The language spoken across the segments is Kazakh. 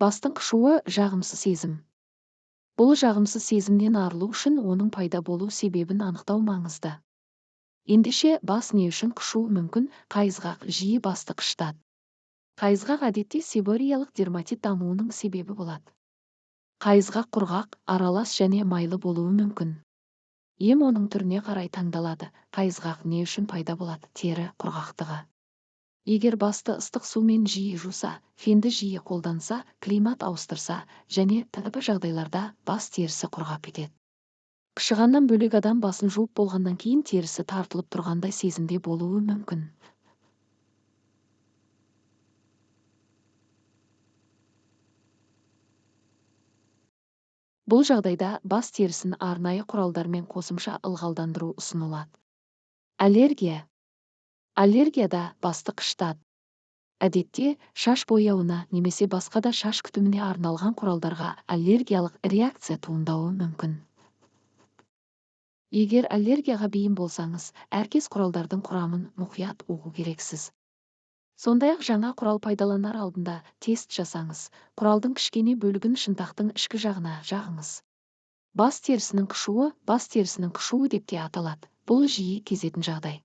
Бастың қышуы жағымсыз сезім. Бұл жағымсыз сезімнен арылу үшін оның пайда болу себебін анықтау маңызды. Ендеше бас не үшін қышуы мүмкін? Қайызғақ жиі басты қышытады. Қайызғақ әдетте себориялық дерматит дамуының себебі болады. Қайызғақ құрғақ, аралас және майлы болуы мүмкін. Ем оның түріне қарай таңдалады. Қайызғақ не үшін пайда болады? Тері құрғақтығы. Егер басты ыстық сумен жиі жуса, фенді жиі қолданса, климат ауыстырса және тіпті жағдайларда бас терісі құрғап кетеді. Қышығаннан бөлек адам басын жуып болғаннан кейін терісі тартылып тұрғандай сезімде болуы мүмкін. Бұл жағдайда бас терісін арнайы құралдармен қосымша ылғалдандыру ұсынылады. Аллергия. Аллергияда басты қышытады. Әдетте, шаш бояуына немесе басқа да шаш күтіміне арналған құралдарға аллергиялық реакция туындауы мүмкін. Егер аллергияға бейім болсаңыз, әркез құралдардың құрамын мұқият оқу керексіз. Сондай-ақ жаңа құрал пайдаланар алдында тест жасаңыз, құралдың кішкене бөлігін шынтақтың ішкі жағына жағыңыз. Бас терісінің қышуы деп те аталады. Бұл жиі кезетін жағдай.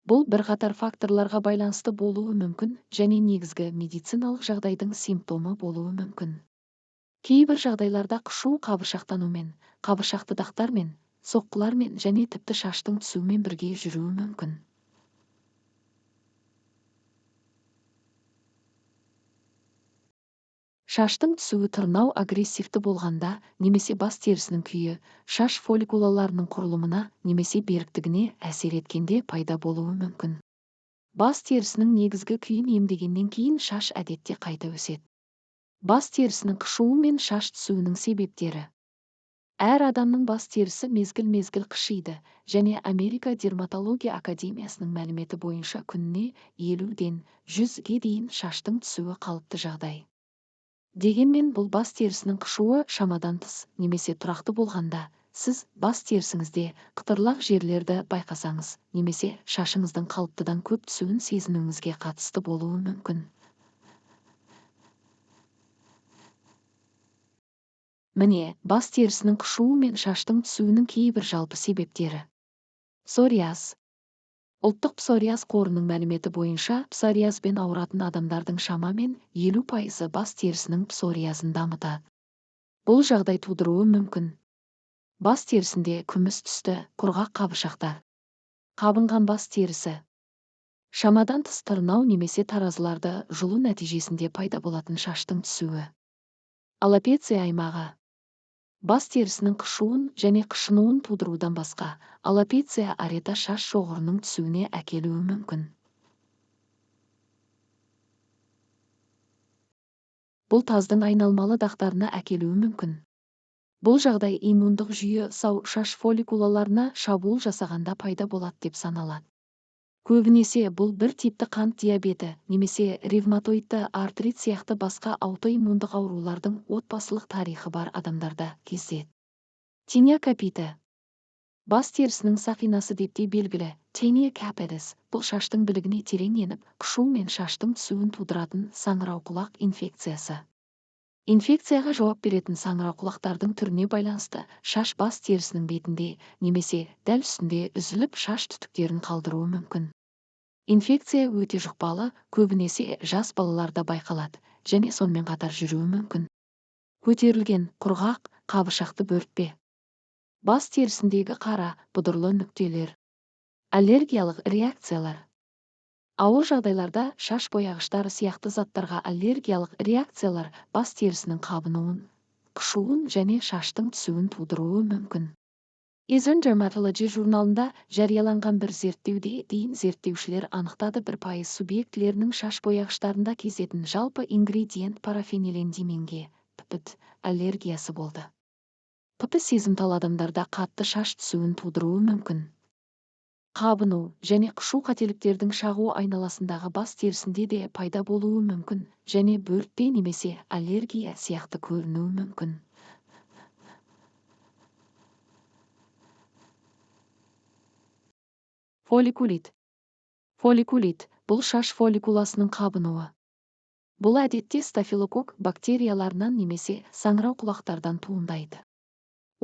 Бұл бірқатар факторларға байланысты болуы мүмкін және негізгі медициналық жағдайдың симптомы болуы мүмкін. Кейбір жағдайларда қышу қабыршақтанумен, қабыршақты дақтармен, соққылармен және тіпті шаштың түсуімен бірге жүруі мүмкін. Шаштың түсуі тырнау агрессивті болғанда немесе бас терісінің күйі, шаш фолликулаларының құрылымына немесе беріктігіне әсер еткенде пайда болуы мүмкін. Бас терісінің негізгі күйін емдегеннен кейін шаш әдетте қайта өседі. Бас терісінің қышуы мен шаш түсуінің себептері. Әр адамның бас терісі мезгіл-мезгіл қышиды және Америка Дерматология Академиясының мәліметі бойынша күніне 50-ден 100-ге дейін шаштың түсуі қалыпты жағдай. Дегенмен бұл бас терісінің қышуы шамадан тыс немесе тұрақты болғанда, сіз бас терісіңізде қытырлақ жерлерді байқасаңыз, немесе шашыңыздың қалыптыдан көп түсуін сезінуіңізге қатысты болуы мүмкін. Міне, бас терісінің қышуы мен шаштың түсуінің кейбір жалпы себептері. Псориаз. Ұлттық псориаз қорының мәліметі бойынша, псориазбен ауыратын адамдардың шамамен 50% бас терісінің псориазын дамытады. Бұл жағдай тудыруы мүмкін. Бас терісінде күміс түсті, құрғақ қабыршақтар. Қабынған бас терісі. Шамадан тыс тырнау немесе таразыларды жұлу нәтижесінде пайда болатын шаштың түсуі. Аллопеция аймағы. Бас терісінің қышуын және қышынуын тудырудан басқа, аллопеция арета шаш шоғырының түсуіне әкелуі мүмкін. Бұл таздың айналмалы дақтарына әкелуі мүмкін. Бұл жағдай иммундық жүйе сау шаш фолликулаларына шабуыл жасағанда пайда болады деп саналады. Көбінесе бұл бір типті қант диабеті немесе ревматоидты артрит сияқты басқа аутоиммундық аурулардың отбасылық тарихы бар адамдарда кездеседі. Тения капиті. Бас терісінің сақинасы деп те белгілі, тения капитис, бұл шаштың білігіне терең еніп, қышу мен шаштың түсуін тудыратын саңырауқұлақ инфекциясы. Инфекцияға жауап беретін саңырауқұлақтардың түріне байланысты шаш бас терісінің бетінде немесе дәл үстінде үзіліп шаш түтіктерін қалдыруы мүмкін. Инфекция өте жұқпалы, көбінесе жас балаларда байқалады және сонымен қатар жүруі мүмкін. Көтерілген, құрғақ, қабыршақты бөртпе. Бас терісіндегі қара, бұдырлы нүктелер. Аллергиялық реакциялар. Ауыр жағдайларда шаш бояғыштары сияқты заттарға аллергиялық реакциялар бас терісінің қабынуын, қышуын және шаштың түсуін тудыруы мүмкін. Eastern Dermatology журналында жарияланған бір зерттеуде дейін зерттеушілер анықтады 1% субъектілерінің шаш бояғыштарында кездесетін жалпы ингредиент парафенилендименге (ПП) аллергиясы болды. ПП сезімтал адамдарда қатты шаш түсуін тудыруы мүмкін. Қабыну және қышу қателіктердің шағу айналасындағы бас терісінде де пайда болуы мүмкін және бөртпе немесе аллергия сияқты көрінуі мүмкін. Фолликулит. Фолликулит – бұл шаш фолликуласының қабынуы. Бұл әдетте стафилококк бактерияларынан немесе саңырау құлақтардан туындайды.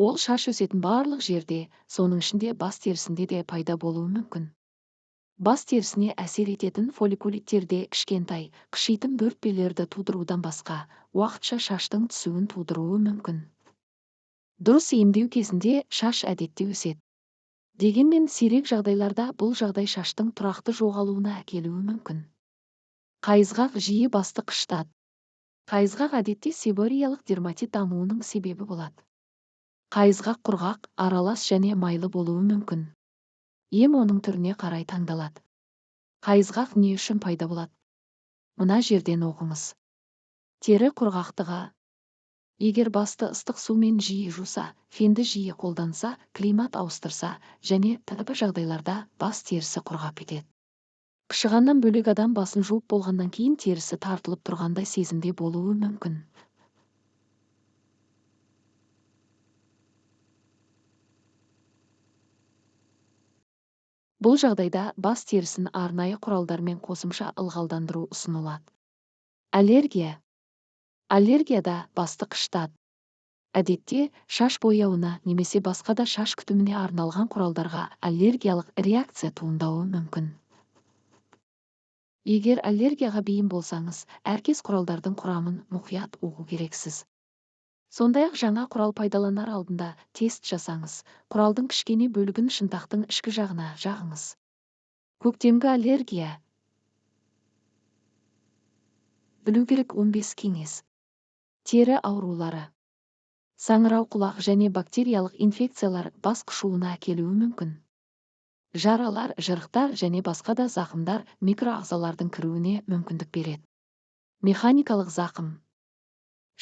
Ол шаш өсетін барлық жерде, соның ішінде бас терісінде де пайда болуы мүмкін. Бас терісіне әсер ететін фолликулиттерде кішкентай, қышитын бөртпелерді тудырудан басқа, уақытша шаштың түсуін тудыруы мүмкін. Дұрыс емдеу кезінде шаш әдетте өседі. Дегенмен сирек жағдайларда бұл жағдай шаштың тұрақты жоғалуына әкелуі мүмкін. Қайызғақ жиі басты қышытады. Қайызғақ әдетте себориялық дерматит дамуының себебі болады. Қайызғақ құрғақ, аралас және майлы болуы мүмкін. Ем оның түріне қарай таңдалады. Қайызғақ не үшін пайда болады? Мына жерден оқыңыз. Тері құрғақтығы. Егер басты ыстық сумен жиі жуса, фенді жиі қолданса, климат ауыстырса және тіпті жағдайларда бас терісі құрғап кетеді. Қышығаннан бөлек адам басын жуып болғаннан кейін терісі тартылып тұрғандай сезімде болуы мүмкін. Бұл жағдайда бас терісін арнайы құралдармен қосымша ылғалдандыру ұсынылады. Аллергия. Аллергияда басты қышытады. Әдетте, шаш бояуына немесе басқа да шаш күтіміне арналған құралдарға аллергиялық реакция туындауы мүмкін. Егер аллергияға бейім болсаңыз, әркез құралдардың құрамын мұқият оқу керексіз. Сондай-ақ жаңа құрал пайдаланар алдында тест жасаңыз, құралдың кішкене бөлігін шынтақтың ішкі жағына жағыңыз. Көктемгі аллергия. Білу керек 15 кеңес. Тері аурулары. Саңырау құлақ және бактериялық инфекциялар бас қышуына әкелуі мүмкін. Жаралар, жырықтар және басқа да зақымдар микроағзалардың кіруіне мүмкіндік береді. Механикалық зақым.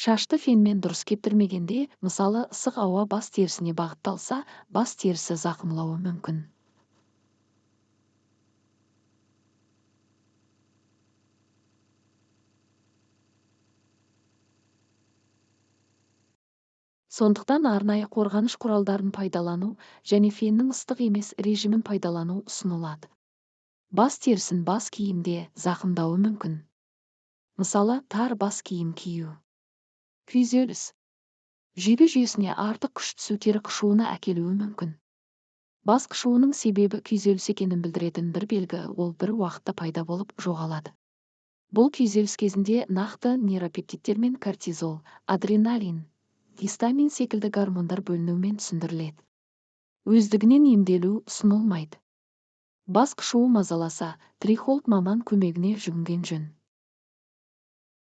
Шашты фенмен дұрыс кептірмегенде, мысалы ыстық ауа бас терісіне бағытталса, бас терісі зақымлауы мүмкін. Сондықтан арнайы қорғаныш құралдарын пайдалану және феннің ыстық емес режимін пайдалану ұсынылады. Бас терісін бас киімде зақымдауы мүмкін. Мысалы, тар бас киім кию. Күйзеліс. Жүйке жүйесіне артық күш түсу тері қышуына әкелуі мүмкін. Бас қышуының себебі күйзеліс екенін білдіретін бір белгі, ол бір уақытта пайда болып жоғалады. Бұл күйзеліс кезінде нақты нейропептидтер мен кортизол, адреналин, гистамин секілді гормондар бөлінуімен түсіндіріледі. Өздігінен емделу ұсынылмайды. Бас қышуы мазаласа, трихолог маман көмегіне жүгінген жөн.